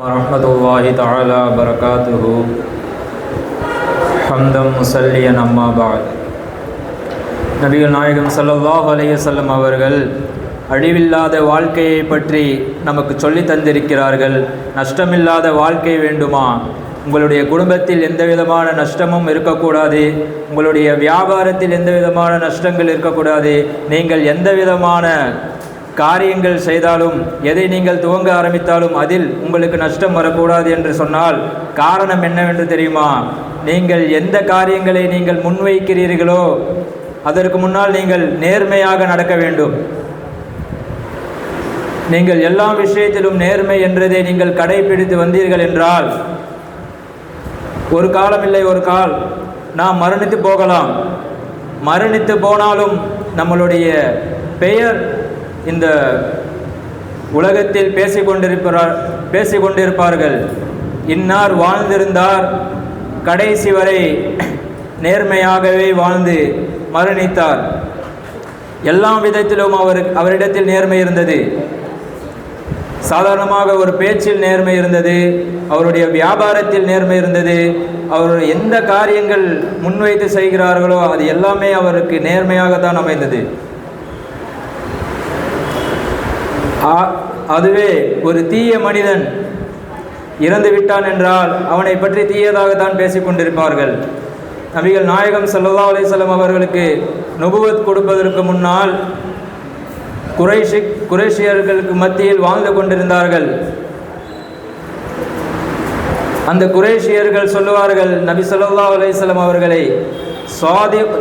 வரஹ்மத்துல்லாஹி தஆலா பரகாத்துஹு ஹம்தம் முஸல்லியன் அம்மா பஅத். நபிகள் நாயகம் ஸல்லல்லாஹு அலைஹி வஸல்லம் அவர்கள் அழிவில்லாத வாழ்க்கையை பற்றி நமக்கு சொல்லி தந்திருக்கிறார்கள். நஷ்டமில்லாத வாழ்க்கை வேண்டுமா? உங்களுடைய குடும்பத்தில் எந்த விதமான நஷ்டமும் இருக்கக்கூடாது, உங்களுடைய வியாபாரத்தில் எந்த விதமான நஷ்டங்கள் இருக்கக்கூடாது, நீங்கள் எந்த விதமான காரியங்கள் செய்தாலும், எதை நீங்கள் துவங்க ஆரம்பித்தாலும் அதில் உங்களுக்கு நஷ்டம் வரக்கூடாது என்று சொன்னால் காரணம் என்னவென்று தெரியுமா? நீங்கள் எந்த காரியங்களை நீங்கள் முன்வைக்கிறீர்களோ அதற்கு முன்னால் நீங்கள் நேர்மையாக நடக்க வேண்டும். நீங்கள் எல்லா விஷயத்திலும் நேர்மை என்றதை நீங்கள் கடைபிடித்து வந்தீர்கள் என்றால் ஒரு காலமில்லை ஒரு கால் நாம் மரணித்து போகலாம். மரணித்து போனாலும் நம்மளுடைய பெயர் இந்த உலகத்தில் பேசிக்கொண்டிருப்பார்கள். இன்னார் வாழ்ந்திருந்தார், கடைசி வரை நேர்மையாகவே வாழ்ந்து மரணித்தார். எல்லா விதத்திலும் அவரிடத்தில் நேர்மை இருந்தது. சாதாரணமாக ஒரு பேச்சில் நேர்மை இருந்தது, அவருடைய வியாபாரத்தில் நேர்மை இருந்தது, அவர் எந்த காரியங்கள் முன்வைத்து செய்கிறார்களோ அது எல்லாமே அவருக்கு நேர்மையாகத்தான் அமைந்தது. அதுவே ஒரு தீய மனிதன் இறந்து விட்டான் என்றால் அவனை பற்றி தீயதாகத்தான் பேசிக்கொண்டிருப்பார்கள். நபிகள் நாயகம் ஸல்லல்லாஹு அலைஹி வஸல்லம் அவர்களுக்கு நுபுவத் கொடுப்பதற்கு முன்னால் குறைஷியர்களுக்கு மத்தியில் வாழ்ந்து கொண்டிருந்தார்கள். அந்த குறைஷியர்கள் சொல்லுவார்கள், நபி ஸல்லல்லாஹு அலைஹி வஸல்லம் அவர்களை சாதிக்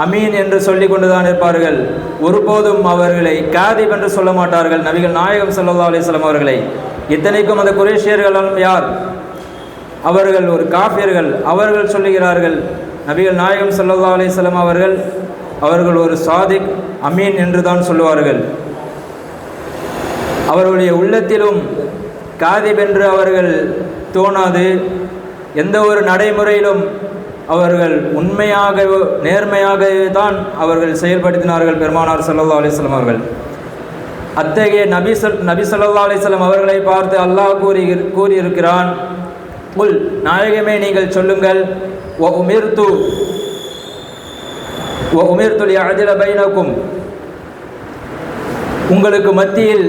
அமீன் என்று சொல்லி கொண்டுதான் இருப்பார்கள். ஒருபோதும் அவர்களை காதிப் என்று சொல்ல மாட்டார்கள் நபிகள் நாயகம் ஸல்லல்லாஹு அலைஹி வஸல்லம் அவர்களை. இத்தனைக்கும் அந்த குறைஷியர்களும் யார்? அவர்கள் ஒரு காஃபியர்கள். அவர்கள் சொல்லுகிறார்கள் நபிகள் நாயகம் ஸல்லல்லாஹு அலைஹி வஸல்லம் அவர்கள் ஒரு சாதிக் அமீன் என்று தான் சொல்லுவார்கள். அவர்களுடைய உள்ளத்திலும் காதிப் என்று அவர்கள் தோணாது. எந்த ஒரு நடைமுறையிலும் அவர்கள் உண்மையாக நேர்மையாகவே தான் அவர்கள் செயல்படுத்தினார்கள் பெருமானார் ஸல்லல்லாஹு அலைஹி வஸல்லம் அவர்கள். அத்தகைய நபி ஸல்லல்லாஹு அலைஹி வஸல்லம் அவர்களை பார்த்து அல்லாஹ் கூறியிருக்கிறான், உல் நாயகமே நீங்கள் சொல்லுங்கள், உமிர்து லிஅஅதில பைனக்கும், உங்களுக்கு மத்தியில்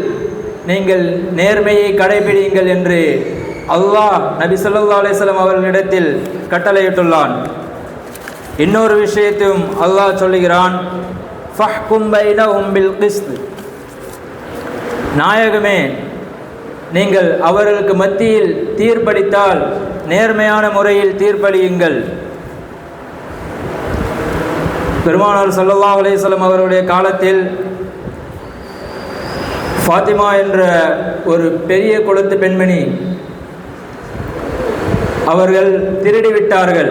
நீங்கள் நேர்மையை கடைபிடியுங்கள் என்று அல்லாஹ் நபி ஸல்லல்லாஹு அலைஹி வஸல்லம் அவர்களிடத்தில் கட்டளையிட்டுள்ளான். இன்னொரு விஷயத்தையும் அல்லாஹ் சொல்லுகிறான், ஃபஹ்கும் பைனஹும் பில் கிஸ்த், நாயகமே நீங்கள் அவர்களுக்கு மத்தியில் தீர்ப்பளித்தால் நேர்மையான முறையில் தீர்ப்பளியுங்கள். பெருமானார் ஸல்லல்லாஹு அலைஹி வஸல்லம் அவர்களுடைய காலத்தில் ஃபாத்திமா என்ற ஒரு பெரிய குலத்து பெண்மணி அவர்கள் திருடிவிட்டார்கள்.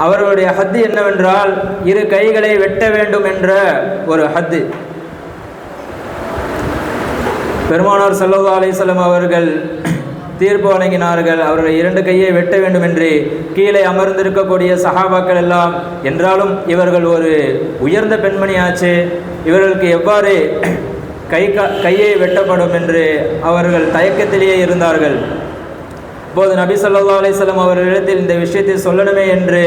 அவர்களுடைய ஹத்து என்னவென்றால் இரு கைகளை வெட்ட வேண்டும் என்ற ஒரு ஹத்து. பெருமானார் ஸல்லல்லாஹு அலைஹி வஸல்லம் அவர்கள் தீர்ப்பு வழங்கினார்கள், அவர்கள் இரண்டு கையை வெட்ட வேண்டும் என்று. கீழே அமர்ந்திருக்கக்கூடிய சஹாபாக்கள் எல்லாம், என்றாலும் இவர்கள் ஒரு உயர்ந்த பெண்மணியாச்சு, இவர்களுக்கு எவ்வாறு கையை வெட்டப்படும் என்று அவர்கள் தயக்கத்திலேயே இருந்தார்கள். இப்போது நபி ஸல்லல்லாஹு அலைஹி வஸல்லம் அவர்களிடத்தில் இந்த விஷயத்தை சொல்லணுமே என்று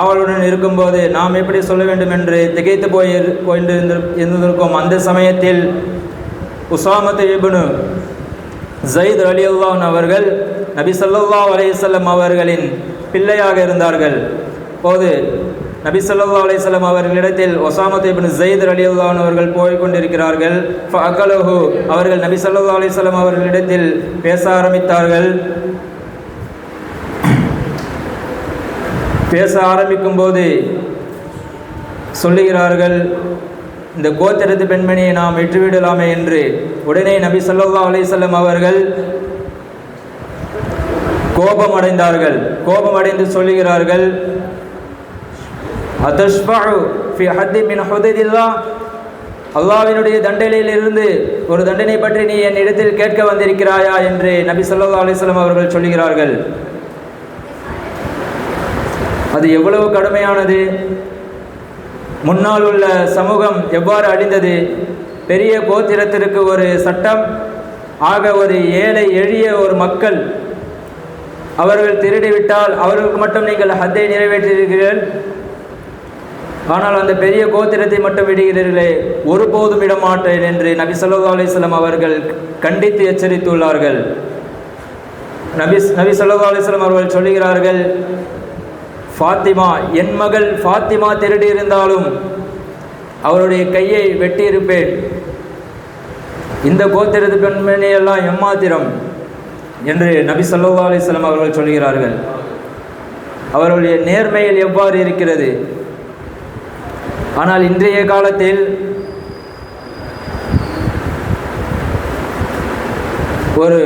ஆவலுடன் இருக்கும்போது நாம் எப்படி சொல்ல வேண்டும் என்று திகைத்து இருந்திருக்கும். அந்த சமயத்தில் உஸாமத் இப்னு ஸைத் ரலியல்லாஹு அன்ஹு அவர்கள் நபி ஸல்லல்லாஹு அலைஹி வஸல்லம் அவர்களின் பிள்ளையாக இருந்தார்கள். போது நபி ஸல்லல்லாஹு அலைஹி வஸல்லம் அவர்களிடத்தில் உஸாமத் இப்னு ஸைத் ரலியல்லாஹு அன்ஹு அவர்கள் போய் கொண்டிருக்கிறார்கள். ஃபஅகலஹு, அவர்கள் நபி ஸல்லல்லாஹு அலைஹி வஸல்லம் அவர்களிடத்தில் பேச ஆரம்பித்தார்கள். பேச ஆரம்பிக்கும் போது சொல்லுகிறார்கள், இந்த கோத்திரத்து பெண்மணியை நாம் விட்டுவிடலாமே என்று. உடனே நபி ஸல்லல்லாஹு அலைஹி வஸல்லம் அவர்கள் கோபமடைந்தார்கள். கோபமடைந்து சொல்லுகிறார்கள், அதஷ்ஃபஉ ஃபி ஹத்தி மின் ஹுதூதில்லாஹ், அல்லாஹ்வினுடைய தண்டனையில் இருந்து ஒரு தண்டனை பற்றி நீ என் இடத்தில் கேட்க வந்திருக்கிறாயா என்று நபி ஸல்லல்லாஹு அலைஹி வஸல்லம் அவர்கள் சொல்லுகிறார்கள். அது எவ்வளவு கடுமையானது! முன்னால் உள்ள சமூகம் எவ்வாறு அழிந்தது! பெரிய கோத்திரத்திற்கு ஒரு சட்டம், ஆக ஒரு ஏழை எளிய ஒரு மக்கள் அவர்கள் திருடிவிட்டால் அவர்களுக்கு மட்டும் நீங்கள் ஹத்தை நிறைவேற்றுகிறீர்கள், ஆனால் அந்த பெரிய கோத்திரத்தை மட்டும் விடுகிறீர்களே, ஒருபோதும் விடமாட்டேன் என்று நபி ஸல்லல்லாஹு அலைஹி வஸல்லம் அவர்கள் கண்டித்து எச்சரித்துள்ளார்கள். நபி ஸல்லல்லாஹு அலைஹி வஸல்லம் அவர்கள் சொல்லுகிறார்கள், ஃபாத்திமா, என் மகள் ஃபாத்திமா திருடி இருந்தாலும் அவருடைய கையை வெட்டியிருப்பேன். இந்த கோத்திரத்து பெண்மணியெல்லாம் எம்மாத்திரம் என்று நபி ஸல்லல்லாஹு அலைஹி வஸல்லம் அவர்கள் சொல்கிறார்கள். அவர்களுடைய நேர்மையில் எவ்வாறு இருக்கிறது. ஆனால் இன்றைய காலத்தில் ஒரு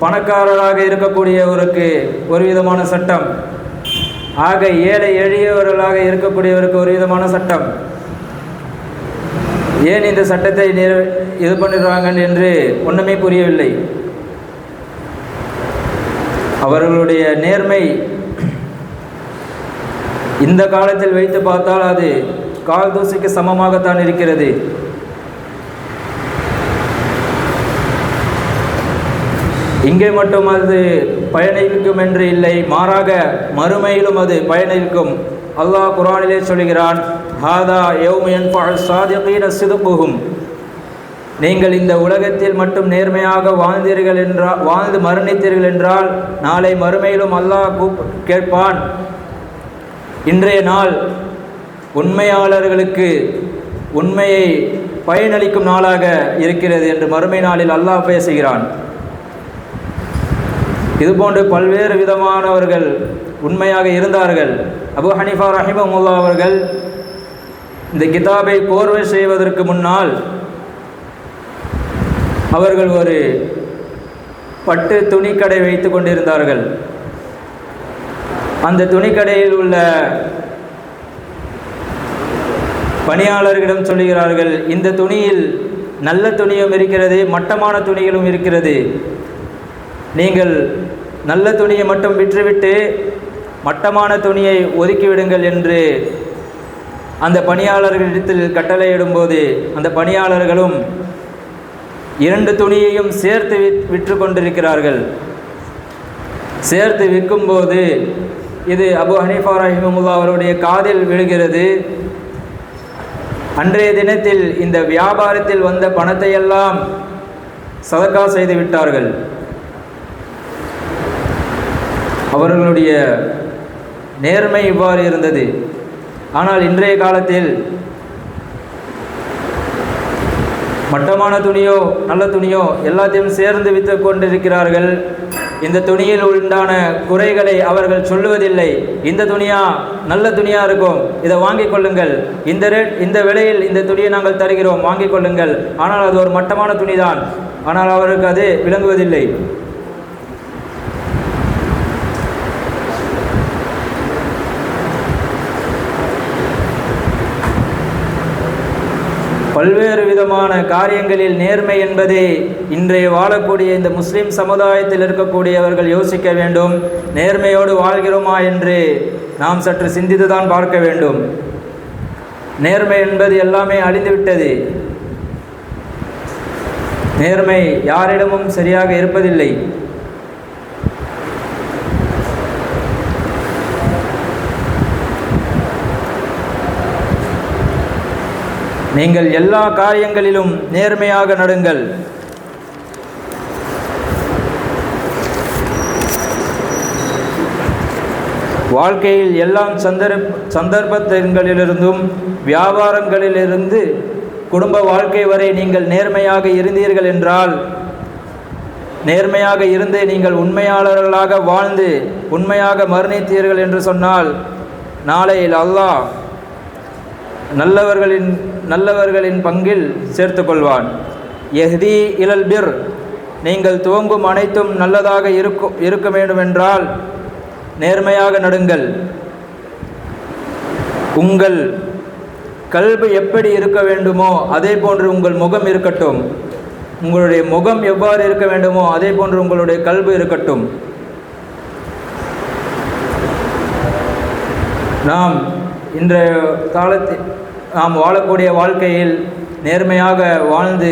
பணக்காரராக இருக்கக்கூடியவருக்கு ஒரு விதமான சட்டம், ஆக ஏழை எளியவர்களாக இருக்கக்கூடியவருக்கு ஒரு விதமான சட்டம். ஏன் இந்த சட்டத்தை இது பண்ணுறாங்க என்று ஒன்றுமே புரியவில்லை. அவர்களுடைய நேர்மை இந்த காலத்தில் வைத்து பார்த்தால் அது கால் தூசிக்கு சமமாகத்தான் இருக்கிறது. இங்கே மட்டும் அது பயணிக்கும் என்று இல்லை, மாறாக மறுமையிலும் அது பயணிக்கும். அல்லாஹ் குர்ஆனிலே சொல்கிறான், ஹாதா யௌமு யன்ஃபஉ ஸாதிகீன ஸிதுகுஹும், நீங்கள் இந்த உலகத்தில் மட்டும் நேர்மையாக வாழ்ந்து மரணித்தீர்கள் என்றால் நாளை மறுமையிலும் அல்லாஹ் கேட்பான். இன்றைய நாள் உண்மையாளர்களுக்கு உண்மையை பயனளிக்கும் நாளாக இருக்கிறது என்று மறுமை நாளில் அல்லாஹ் பேசுகிறான். இதுபோன்று பல்வேறு விதமானவர்கள் உண்மையாக இருந்தார்கள். அபூ ஹனீஃபா ரஹிமஹுல்லாஹ் அவர்கள் இந்த கிதாபை கோர்வை செய்வதற்கு முன்னால் அவர்கள் ஒரு பட்டு துணிக்கடை வைத்து கொண்டிருந்தார்கள். அந்த துணிக்கடையில் உள்ள பணியாளர்களிடம் சொல்லுகிறார்கள், இந்த துணியில் நல்ல துணியும் இருக்கிறது, மட்டமான துணிகளும் இருக்கிறது. நீங்கள் நல்ல துணியை மட்டும் விற்றுவிட்டு மட்டமான துணியை ஒதுக்கிவிடுங்கள் என்று அந்த பணியாளர்களிடத்தில் கட்டளையிடும்போது அந்த பணியாளர்களும் இரண்டு துணியையும் சேர்த்து விற்று கொண்டிருக்கிறார்கள். சேர்த்து விற்கும்போது இது அபூ ஹனீஃபா ரஹிமஹுல்லாஹ் அவருடைய காதில் விழுகிறது. அன்றைய தினத்தில் இந்த வியாபாரத்தில் வந்த பணத்தையெல்லாம் சதக்கா செய்து விட்டார்கள். அவர்களுடைய நேர்மை இவ்வாறு இருந்தது. ஆனால் இன்றைய காலத்தில் மட்டமான துணியோ நல்ல துணியோ எல்லாத்தையும் சேர்ந்து விற்று கொண்டிருக்கிறார்கள். இந்த துணியில் உண்டான குறைகளை அவர்கள் சொல்லுவதில்லை. இந்த துணியா நல்ல துணியாக இருக்கும், இதை வாங்கிக் கொள்ளுங்கள், இந்த விலையில் இந்த துணியை நாங்கள் தருகிறோம், வாங்கிக் கொள்ளுங்கள். ஆனால் அது ஒரு மட்டமான துணிதான். ஆனால் அவருக்கு அது விளங்குவதில்லை. பல்வேறு விதமான காரியங்களில் நேர்மை என்பதை இன்றைய வாழக்கூடிய இந்த முஸ்லிம் சமுதாயத்தில் இருக்கக்கூடியவர்கள் யோசிக்க வேண்டும். நேர்மையோடு வாழ்கிறோமா என்று நாம் சற்று சிந்தித்துதான் பார்க்க வேண்டும். நேர்மை என்பது எல்லாமே அழிந்துவிட்டது. நேர்மை யாரிடமும் சரியாக இருப்பதில்லை. நீங்கள் எல்லா காரியங்களிலும் நேர்மையாக நடுங்கள். வாழ்க்கையில் எல்லாம் சந்தர்ப்பங்களிலிருந்தும் வியாபாரங்களிலிருந்து குடும்ப வாழ்க்கை வரை நீங்கள் நேர்மையாக இருந்தீர்கள் என்றால், நேர்மையாக இருந்து நீங்கள் உண்மையாளர்களாக வாழ்ந்து உண்மையாக மரணித்தீர்கள் என்று சொன்னால், நாளையில் அல்லாஹ் நல்லவர்களின் பங்கில் சேர்த்து கொள்வான். யஹ்தி இலல் பிர், நீங்கள் துவங்கும் அனைத்தும் நல்லதாக இருக்க வேண்டுமென்றால் நேர்மையாக நடுங்கள். உங்கள் கல்பு எப்படி இருக்க வேண்டுமோ அதே போன்று உங்கள் முகம் இருக்கட்டும். உங்களுடைய முகம் எவ்வாறு இருக்க வேண்டுமோ அதே போன்று உங்களுடைய கல்பு இருக்கட்டும். நாம் இன்றைய காலத்தில் நாம் வாழக்கூடிய வாழ்க்கையில் நேர்மையாக வாழ்ந்து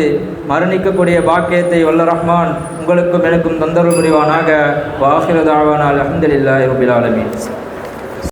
மரணிக்கக்கூடிய பாக்கியத்தை வல்ல ரஹ்மான் உங்களுக்கும் எனக்கும் தந்தருள் புரிவானாக. வாஹிரு தாவானா அல்ஹம்துலில்லாஹி ரப்பில் ஆலமீன்.